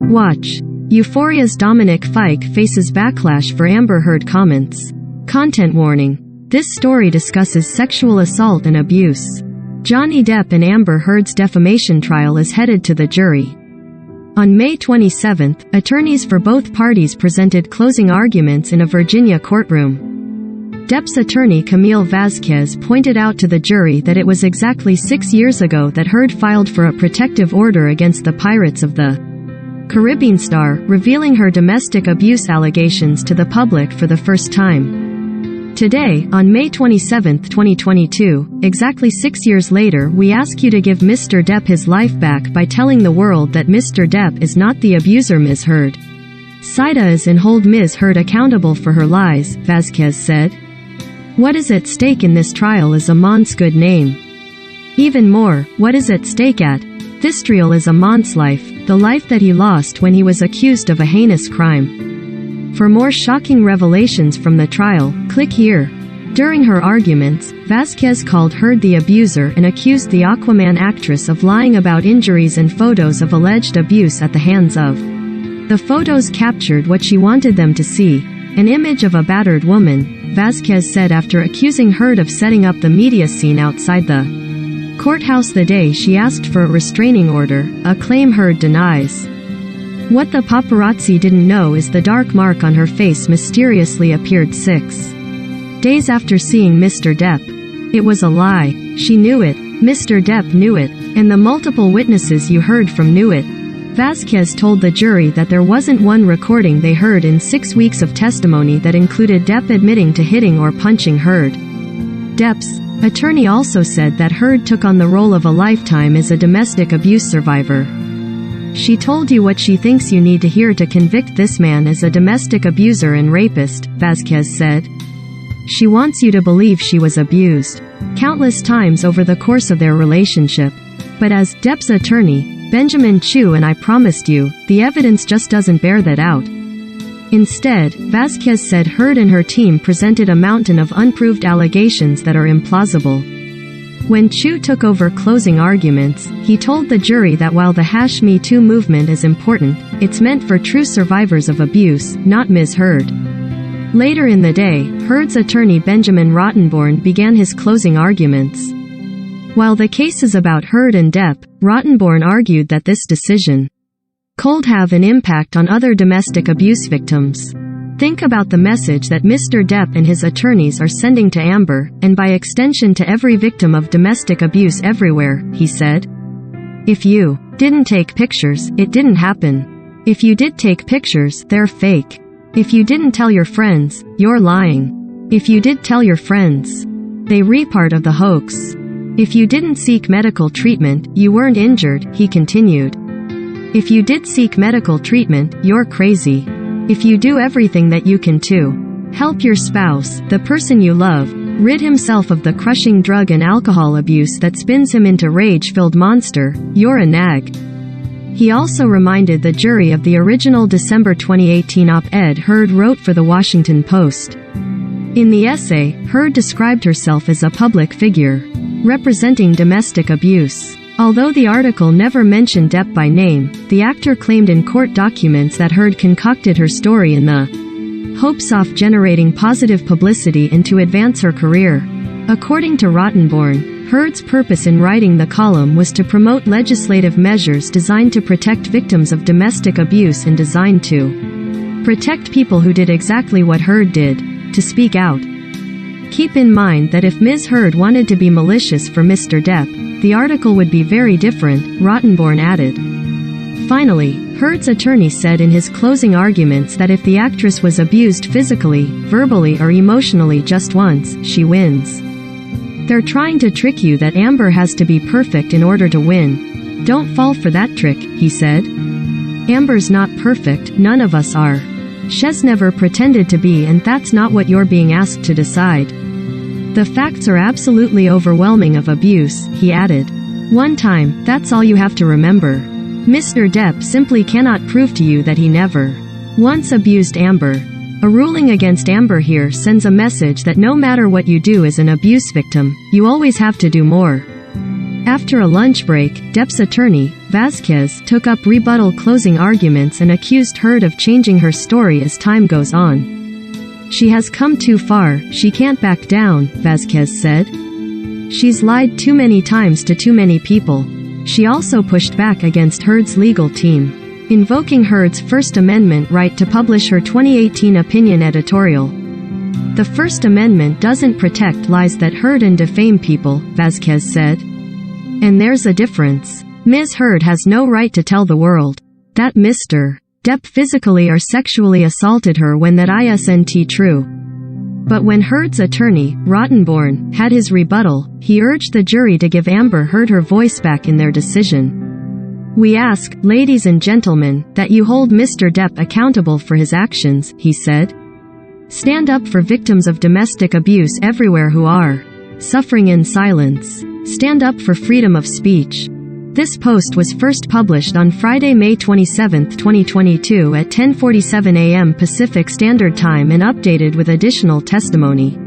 Watch. Euphoria's Dominic Fike faces backlash for Amber Heard comments. Content warning. This story discusses sexual assault and abuse. Johnny Depp and Amber Heard's defamation trial is headed to the jury. On May 27, attorneys for both parties presented closing arguments in a Virginia courtroom. Depp's attorney Camille Vasquez pointed out to the jury that it was exactly 6 years ago that Heard filed for a protective order against the Pirates of the Caribbean star, revealing her domestic abuse allegations to the public for the first time. Today, on May 27, 2022, exactly 6 years later, we ask you to give Mr. Depp his life back by telling the world that Mr. Depp is not the abuser Ms. Heard. SIDA is and hold Ms. Heard accountable for her lies, Vasquez said. What is at stake in this trial is Amon's good name. Even more, what is at stake at this trial is Amon's life, the life that he lost when he was accused of a heinous crime. For more shocking revelations from the trial, click here. During her arguments, Vasquez called Heard the abuser and accused the Aquaman actress of lying about injuries and photos of alleged abuse at the hands of. The photos captured what she wanted them to see, an image of a battered woman, Vasquez said after accusing Heard of setting up the media scene outside the courthouse the day she asked for a restraining order, a claim Heard denies. What the paparazzi didn't know is the dark mark on her face mysteriously appeared 6 days after seeing Mr. Depp. It was a lie. She knew it, Mr. Depp knew it, and the multiple witnesses you heard from knew it. Vasquez told the jury that there wasn't one recording they heard in 6 weeks of testimony that included Depp admitting to hitting or punching Heard. Depp's attorney also said that Heard took on the role of a lifetime as a domestic abuse survivor. She told you what she thinks you need to hear to convict this man as a domestic abuser and rapist, Vasquez said. She wants you to believe she was abused countless times over the course of their relationship. But as Depp's attorney, Benjamin Chu and I promised you, the evidence just doesn't bear that out. Instead, Vasquez said Heard and her team presented a mountain of unproved allegations that are implausible. When Chu took over closing arguments, he told the jury that while the #MeToo movement is important, it's meant for true survivors of abuse, not Ms. Heard. Later in the day, Heard's attorney Benjamin Rottenborn began his closing arguments. While the case is about Heard and Depp, Rottenborn argued that this decision could have an impact on other domestic abuse victims. Think about the message that Mr. Depp and his attorneys are sending to Amber, and by extension to every victim of domestic abuse everywhere, he said. If you didn't take pictures, it didn't happen. If you did take pictures, they're fake. If you didn't tell your friends, you're lying. If you did tell your friends, they were part of the hoax. If you didn't seek medical treatment, you weren't injured, he continued. If you did seek medical treatment, you're crazy. If you do everything that you can to help your spouse, the person you love, rid himself of the crushing drug and alcohol abuse that spins him into rage-filled monster, you're a nag. He also reminded the jury of the original December 2018 op-ed Heard wrote for The Washington Post. In the essay, Heard described herself as a public figure representing domestic abuse. Although the article never mentioned Depp by name, the actor claimed in court documents that Heard concocted her story in the hopes of generating positive publicity and to advance her career. According to Rottenborn, Heard's purpose in writing the column was to promote legislative measures designed to protect victims of domestic abuse and designed to protect people who did exactly what Heard did, to speak out. Keep in mind that if Ms. Heard wanted to be malicious for Mr. Depp, the article would be very different, Rottenborn added. Finally, Heard's attorney said in his closing arguments that if the actress was abused physically, verbally or emotionally just once, she wins. They're trying to trick you that Amber has to be perfect in order to win. Don't fall for that trick, he said. Amber's not perfect, none of us are. She's never pretended to be, and that's not what you're being asked to decide. The facts are absolutely overwhelming of abuse, he added. One time, that's all you have to remember. Mr. Depp simply cannot prove to you that he never once abused Amber. A ruling against Amber here sends a message that no matter what you do as an abuse victim, you always have to do more. After a lunch break, Depp's attorney, Vasquez took up rebuttal closing arguments and accused Heard of changing her story as time goes on. She has come too far, she can't back down, Vasquez said. She's lied too many times to too many people. She also pushed back against Heard's legal team, invoking Heard's First Amendment right to publish her 2018 opinion editorial. The First Amendment doesn't protect lies that hurt and defame people, Vasquez said. And there's a difference. Ms. Heard has no right to tell the world that Mr. Depp physically or sexually assaulted her when that isn't true. But when Heard's attorney, Rottenborn, had his rebuttal, he urged the jury to give Amber Heard her voice back in their decision. We ask, ladies and gentlemen, that you hold Mr. Depp accountable for his actions, he said. Stand up for victims of domestic abuse everywhere who are suffering in silence. Stand up for freedom of speech. This post was first published on Friday, May 27, 2022 at 10:47 a.m. Pacific Standard Time and updated with additional testimony.